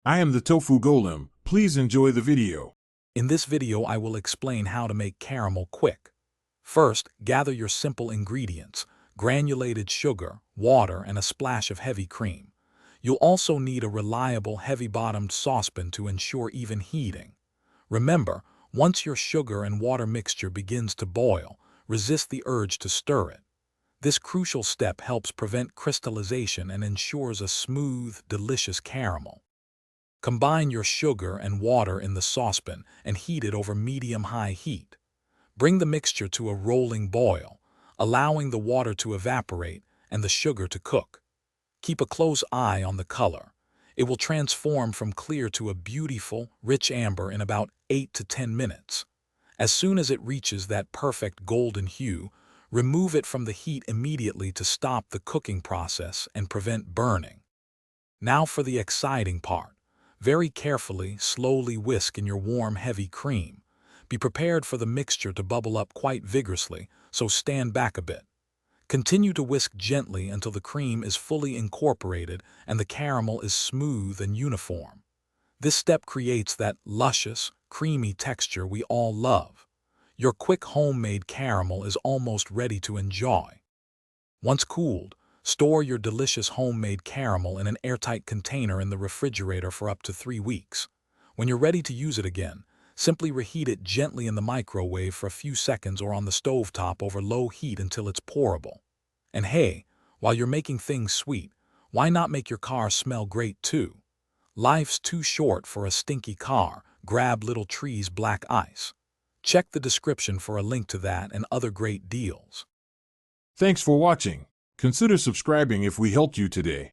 I am the Tofu Golem. Please enjoy the video. In this video, I will explain how to make caramel quick. First, gather your simple ingredients: granulated sugar, water, and a splash of heavy cream. You'll also need a reliable, heavy-bottomed saucepan to ensure even heating. Remember, once your sugar and water mixture begins to boil, resist the urge to stir it. This crucial step helps prevent crystallization and ensures a smooth, delicious caramel. Combine your sugar and water in the saucepan and heat it over medium-high heat. Bring the mixture to a rolling boil, allowing the water to evaporate and the sugar to cook. Keep a close eye on the color. It will transform from clear to a beautiful, rich amber in about 8 to 10 minutes. As soon as it reaches that perfect golden hue, remove it from the heat immediately to stop the cooking process and prevent burning. Now for the exciting part. Very carefully, slowly whisk in your warm, heavy cream. Be prepared for the mixture to bubble up quite vigorously, so stand back a bit. Continue to whisk gently until the cream is fully incorporated and the caramel is smooth and uniform. This step creates that luscious, creamy texture we all love. Your quick homemade caramel is almost ready to enjoy. Once cooled, store your delicious homemade caramel in an airtight container in the refrigerator for up to 3 weeks. When you're ready to use it again, simply reheat it gently in the microwave for a few seconds or on the stovetop over low heat until it's pourable. And hey, while you're making things sweet, why not make your car smell great too? Life's too short for a stinky car. Grab Little Tree's black ice. Check the description for a link to that and other great deals. Thanks for watching. Consider subscribing if we helped you today.